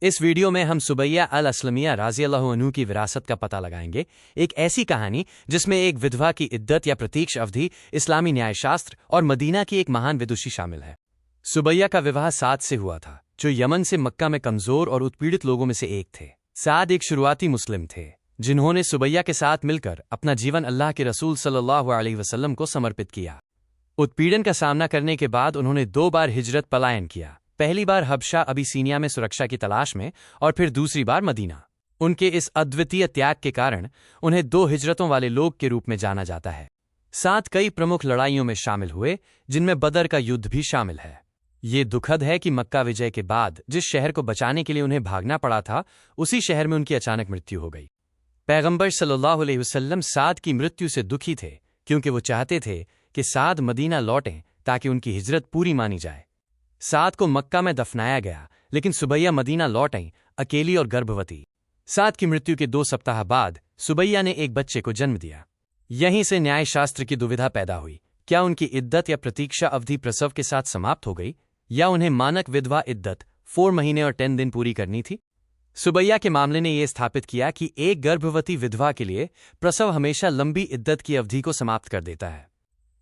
इस वीडियो में हम सुबैया अल अस्लमिया राज़ियल्लाहु अन्हु की विरासत का पता लगाएंगे। एक ऐसी कहानी जिसमें एक विधवा की इद्दत या प्रतीक्षा अवधि, इस्लामी न्यायशास्त्र और मदीना की एक महान विदुषी शामिल है। सुबैया का विवाह साद से हुआ था, जो यमन से मक्का में कमजोर और उत्पीड़ित लोगों में से एक थे। साद एक शुरुआती मुस्लिम थे जिन्होंने सुबैया के साथ मिलकर अपना जीवन अल्लाह के रसूल सल्लल्लाहु अलैहि वसल्लम को समर्पित किया। उत्पीड़न का सामना करने के बाद उन्होंने 2 बार हिजरत पलायन किया, पहली बार हबशा अबीसीनिया में सुरक्षा की तलाश में और फिर दूसरी बार मदीना। उनके इस अद्वितीय त्याग के कारण उन्हें 2 हिजरतों वाले लोग के रूप में जाना जाता है। साथ कई प्रमुख लड़ाइयों में शामिल हुए, जिनमें बदर का युद्ध भी शामिल है। ये दुखद है कि मक्का विजय के बाद जिस शहर को बचाने के लिए उन्हें भागना पड़ा था, उसी शहर में उनकी अचानक मृत्यु हो गई। पैगंबर सल्लल्लाहु अलैहि वसल्लम साद की मृत्यु से दुखी थे, क्योंकि वो चाहते थे कि साद मदीना लौटें ताकि उनकी हिजरत पूरी मानी जाए। साद को मक्का में दफनाया गया, लेकिन सुबैया मदीना लौट आईं, अकेली और गर्भवती। साद की मृत्यु के 2 सप्ताह बाद सुबैया ने एक बच्चे को जन्म दिया। यहीं से न्यायशास्त्र की दुविधा पैदा हुई। क्या उनकी इद्दत या प्रतीक्षा अवधि प्रसव के साथ समाप्त हो गई, या उन्हें मानक विधवा इद्दत 4 महीने और 10 दिन पूरी करनी थी? सुबैया के मामले ने यह स्थापित किया कि एक गर्भवती विधवा के लिए प्रसव हमेशा लंबी इद्दत की अवधि को समाप्त कर देता है।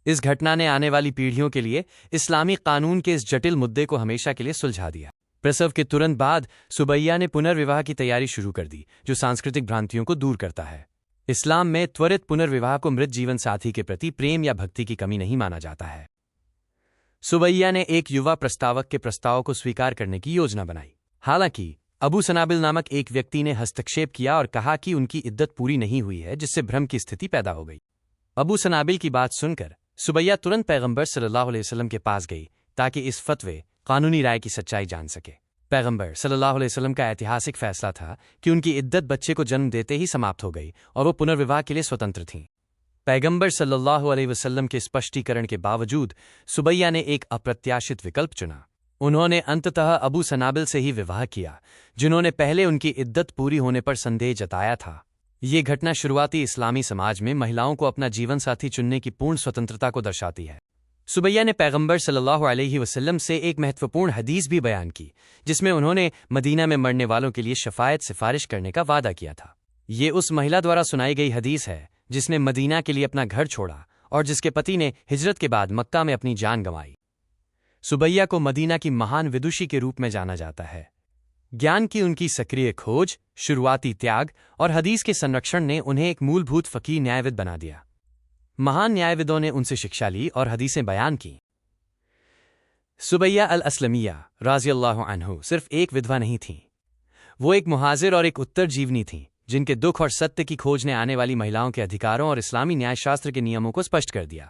इस घटना ने आने वाली पीढ़ियों के लिए इस्लामी कानून के इस जटिल मुद्दे को हमेशा के लिए सुलझा दिया। प्रसव के तुरंत बाद सुबैया ने पुनर्विवाह की तैयारी शुरू कर दी, जो सांस्कृतिक भ्रांतियों को दूर करता है। इस्लाम में त्वरित पुनर्विवाह को मृत जीवन साथी के प्रति प्रेम या भक्ति की कमी नहीं माना जाता है। सुबैया ने एक युवा प्रस्तावक के प्रस्ताव को स्वीकार करने की योजना बनाई। हालांकि अबू सनाबिल नामक एक व्यक्ति ने हस्तक्षेप किया और कहा कि उनकी इद्दत पूरी नहीं हुई है, जिससे भ्रम की स्थिति पैदा हो गई। अबू सनाबिल की बात सुनकर सुबैया तुरंत पैगंबर सल्लल्लाहु अलैहि वसल्लम के पास गई ताकि इस फतवे कानूनी राय की सच्चाई जान सके। पैगंबर सल्लल्लाहु अलैहि वसल्लम का ऐतिहासिक फैसला था कि उनकी इद्दत बच्चे को जन्म देते ही समाप्त हो गई और वो पुनर्विवाह के लिए स्वतंत्र थीं। पैगंबर सल्लल्लाहु अलैहि वसल्लम के स्पष्टीकरण के बावजूद सुबैया ने एक अप्रत्याशित विकल्प चुना। उन्होंने अंततः अबू सनाबिल से ही विवाह किया, जिन्होंने पहले उनकी इद्दत पूरी होने पर संदेह जताया था। ये घटना शुरुआती इस्लामी समाज में महिलाओं को अपना जीवन साथी चुनने की पूर्ण स्वतंत्रता को दर्शाती है। सुबैया ने पैगंबर सल्लल्लाहु अलैहि वसल्लम से एक महत्वपूर्ण हदीस भी बयान की, जिसमें उन्होंने मदीना में मरने वालों के लिए शफायत सिफारिश करने का वादा किया था। ये उस महिला द्वारा सुनाई गई हदीस है जिसने मदीना के लिए अपना घर छोड़ा और जिसके पति ने हिजरत के बाद मक्का में अपनी जान गंवाई। सुबैया को मदीना की महान विदुषी के रूप में जाना जाता है। ज्ञान की उनकी सक्रिय खोज, शुरुआती त्याग और हदीस के संरक्षण ने उन्हें एक मूलभूत फकीह न्यायविद बना दिया। महान न्यायविदों ने उनसे शिक्षा ली और हदीसें बयान की। सुबैया अल अस्लमिया राज़ियल्लाहु अन्हु सिर्फ एक विधवा नहीं थीं, वो एक मुहाजिर और एक उत्तरजीवनी थीं, जिनके दुख और सत्य की खोज ने आने वाली महिलाओं के अधिकारों और इस्लामी न्यायशास्त्र के नियमों को स्पष्ट कर दिया।